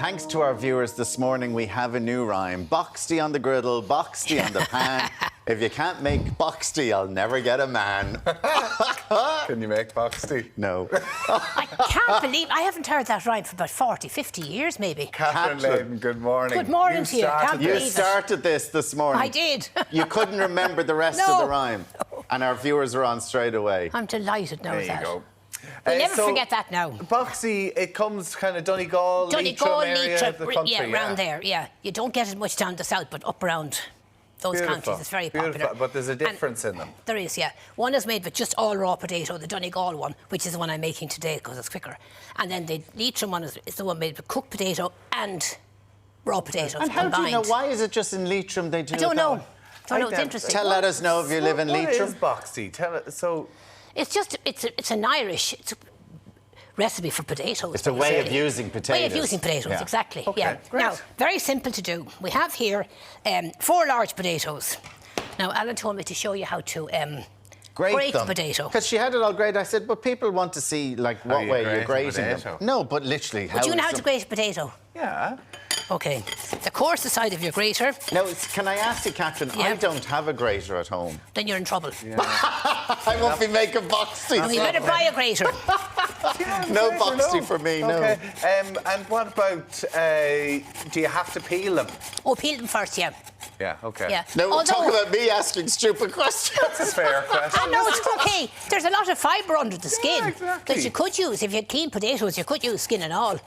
thanks to our viewers this morning, we have a new rhyme. Boxty on the griddle, boxty on the pan. If you can't make boxty, I'll never get a man. Can you make boxty? No. I can't believe I haven't heard that rhyme for about 40, 50 years maybe. Catherine Leyden, good morning. Good morning to you. You started this morning. I did. You couldn't remember the rest of the rhyme. And our viewers are on straight away. I'm delighted now with that. There you go. We'll never forget that now. Boxty, it comes kind of Donegal, area of the country. Yeah, around there, yeah. You don't get it much down the south, but up around those counties, it's very popular. But there's a difference in them. There is, yeah. One is made with just all raw potato, the Donegal one, which is the one I'm making today because it's quicker. And then the Leitrim one is the one made with cooked potato and raw potatoes And how combined. do you know? Why is it just in Leitrim they do it? I don't know. It's interesting. Let us know if you live in Leitrim. What is Boxty? Tell it. So it's just it's an Irish recipe for potatoes. It's a way of using potatoes. Way of using potatoes, exactly. Okay, yeah. great. Now, very simple to do. We have here 4 large potatoes. Now, Alan told me to show you how to grate the potato. Because she had it all great. I said, but people want to see like what way you're grating them. No, but literally. But do you know how to grate a potato? Yeah. Okay. The coarser side of your grater. Now, can I ask you, Catherine? Yeah. I don't have a grater at home. Then you're in trouble. Yeah. I won't be making boxty. No, you better buy a grater. No boxty for me, no. Okay. And what about, do you have to peel them? Oh, peel them first, yeah. Yeah, okay. Yeah. No, talk about me asking stupid questions. That's a fair question. I know, it's okay. There's a lot of fibre under the skin. Yeah, exactly. That you could use. If you had clean potatoes, you could use skin and all.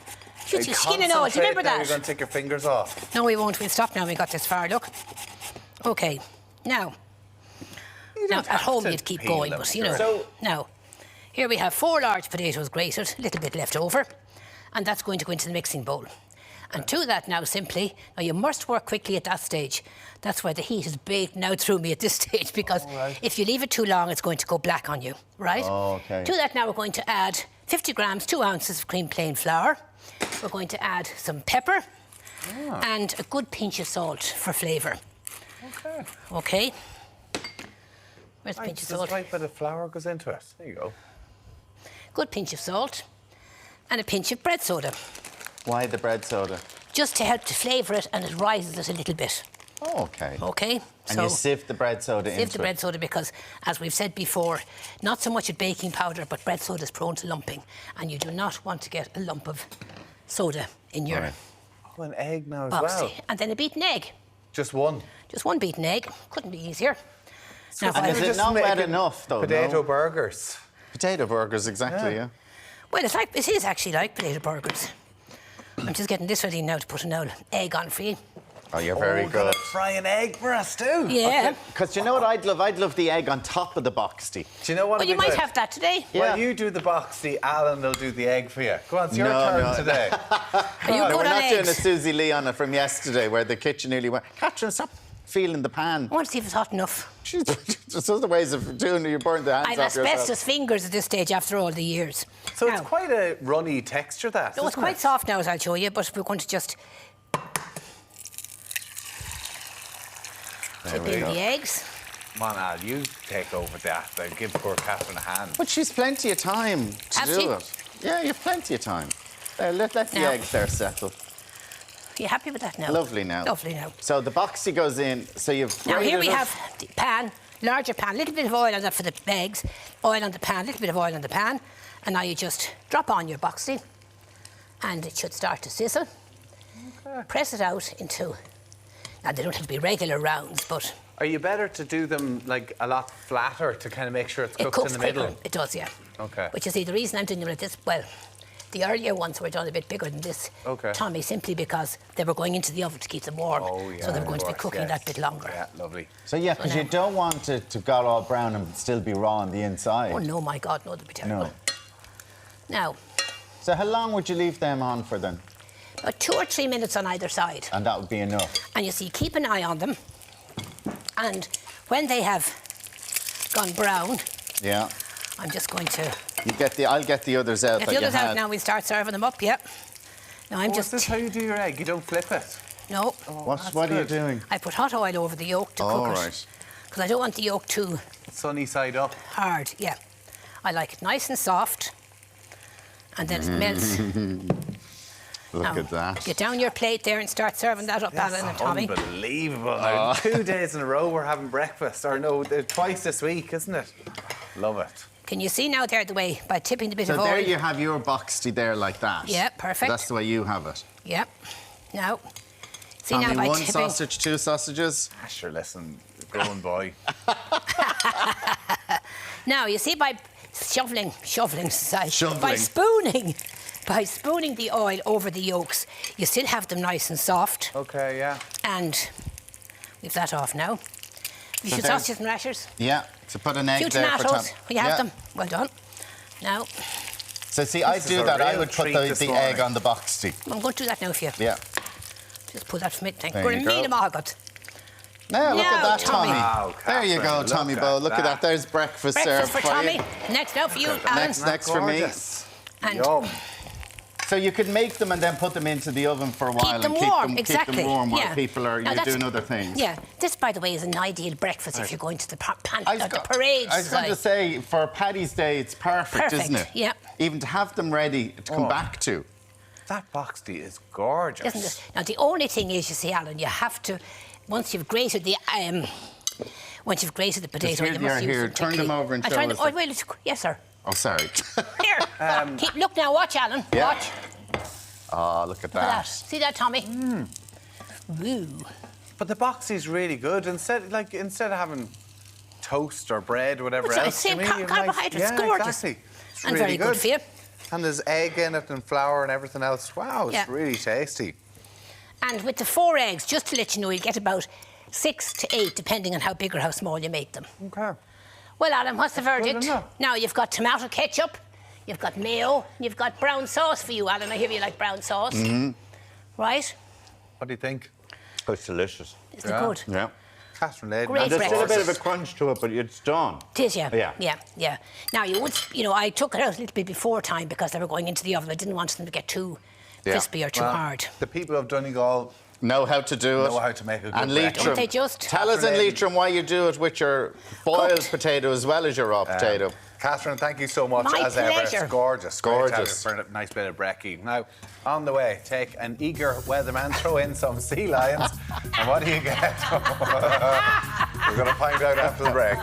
Skin and all, do you remember that? You're going to take your fingers off. No, we won't. We'll stop now. We got this far. Look. Okay. Now at home you'd keep going, but you know. So, now, here we have 4 large potatoes grated, a little bit left over, and that's going to go into the mixing bowl. And to that now, simply, now you must work quickly at that stage. That's why the heat is baking out through me at this stage, because if you leave it too long, it's going to go black on you, right? Oh, okay. To that now, we're going to add 50 grams, 2 ounces of cream plain flour. We're going to add some pepper and a good pinch of salt for flavour. Okay. Okay. Where's the pinch of salt? The right bit of flour goes into it. There you go. Good pinch of salt and a pinch of bread soda. why the bread soda? Just to help to flavour it, and it rises it a little bit. Oh, OK. OK. And you sieve the bread soda into it? Sieve the bread soda because, as we've said before, not so much at baking powder, but bread soda is prone to lumping, and you do not want to get a lump of soda in your Oh, an egg now as Boxty. well. And then a beaten egg. Just one? Just one beaten egg. Couldn't be easier. Now, and is it not wet enough, though? Potato burgers. Potato burgers, exactly, yeah. Well, it is actually like potato burgers. I'm just getting this ready now to put an old egg on for you. Oh, you're very good. Fry an egg for us too. Yeah. Because you know what I'd love? I'd love the egg on top of the boxty. Do you know what? Well, you might have that today. Yeah. Well, you do the boxty, Alan will do the egg for you. Go on, it's your turn today. Are you good We're on not doing eggs? a Susie Lee on it from yesterday where the kitchen nearly went, Catherine, stop feeling the pan. I want to see if it's hot enough. There's other ways of doing it. You burn the hands I've off yourself. asbestos fingers at this stage after all the years. So now, it's quite a runny texture, that. No, it's quite soft now, as I'll show you, but we're going to just dip in the eggs. Come on, Al, you take over that. Give poor Catherine a hand. But she's plenty of time to Has do she? it. Yeah, you've plenty of time. Let the Now. eggs there settle. Are you happy with that now? Lovely now. Lovely now. So the boxty goes in. So you've Now here we grated it. have the pan, larger pan, a little bit of oil on that for the eggs, oil on the pan, a little bit of oil on the pan, and now you just drop on your boxty, and it should start to sizzle. Okay. Press it out into. Now they don't have to be regular rounds, but Are you better to do them like a lot flatter to kind of make sure it's it cooked cooks in the middle? quicker. It does, yeah. Okay. But you see, the reason I'm doing them like this, well, the earlier ones were done a bit bigger than this, Okay. Tommy, simply because they were going into the oven to keep them warm. Oh, yeah, so they were of going to be course, cooking yes. that bit longer. Yeah, lovely. So yeah, because you don't want it to go all brown and still be raw on the inside. Oh no, my God, no, they'd be terrible. No. Now, So how long would you leave them on for then? about 2 or 3 minutes on either side. And that would be enough. And you see, keep an eye on them. And when they have gone brown, Yeah. I'm just going to I'll get the others out. get that the others you out had. now. We start serving them up. Yep. Now I'm Is just this how you do your egg? You don't flip it? no. What are you doing? I put hot oil over the yolk to All cook it right. because I don't want the yolk too Sunny side up. hard. Yeah, I like it nice and soft, and then it melts. Look at that. Get down your plate there and start serving that up, Alan and Tommy. Unbelievable. Now, 2 days in a row we're having breakfast. Or no, twice this week, isn't it? Love it. Can you see now there the way, by tipping the bit So of oil? there you have your boxty there like that. Yeah, perfect. That's the way you have it. Yep. Now, see Tommy, now by one tipping... sausage, 2 sausages. Ah, sure, listen, grown boy. Now, you see by shoveling, Shoveling. by spooning the oil over the yolks, you still have them nice and soft. Okay, yeah. And we've that off now. You should there's- sausages and rashers. Yeah, to put an egg Few there for tomatoes, Tom. we have them. Well done. Now, So see, I This is do a that. I real would put treat the this egg morning. on the boxty. I'm going to do that now for you. Yeah. Just pull that from it. Thank There you go. Now, Now, look at that, Tommy. Tommy. Wow, There you go, Catherine, Tommy look Bo. at Look at that. that. There's breakfast, breakfast served for Tommy. you. Next now for you, Alan. Next for me. Gorgeous. And Yum. So you could make them and then put them into the oven for a while keep them and warm, exactly. keep them warm while yeah. people are Now you're that's- doing other things. Yeah, this, by the way, is an ideal breakfast if you're going to the, the I parade. was going to say, for Paddy's Day, it's perfect, isn't it? Perfect, yeah. Even to have them ready to come back to. That boxty is gorgeous. Isn't it? Now, the only thing is, you see, Alan, you have to, once you've grated the potato, here you they must are use here. them Turn quickly. them over and I show turn us them- the- Oh, well, yes, sir. Oh, sorry. Here. Look now, watch, Alan. Yeah. Watch. Oh, look at Look at that. that. See that, Tommy? Woo. But the boxty's really good. Instead of having toast or bread or whatever That's right, else. same you have carbohydrates, yeah, gorgeous. Exactly. It's And really very good for you. And there's egg in it and flour and everything else. Wow, it's Yeah. really tasty. And with the 4 eggs, just to let you know, you get about 6 to 8, depending on how big or how small you make them. Okay. Well, Alan, what's the verdict? enough. Now, you've got tomato ketchup, you've got mayo, you've got brown sauce for you, Alan. I hear you like brown sauce. Right? What do you think? Oh, it's delicious. Isn't it Yeah. good? Yeah. Catherine Leyden. Great There's still a bit of a breakfast. crunch to it, but it's done. It is, yeah. Yeah. Yeah. Now, you would, I took it out a little bit before time because they were going into the oven. I didn't want them to get too crispy or too Well, hard. The people of Donegal Know how to do it. know how to make a good And breakfast. Leitrim. Don't they just? Tell us in Catherine Leitrim why you do it with your boiled Cooked. potato as well as your raw potato. Catherine, thank you so much My as ever. pleasure. It's gorgeous. Great to have Gorgeous. you for a nice bit of brekkie. Now, on the way, take an eager weatherman, throw in some sea lions, and what do you get? We're going to find out after the break.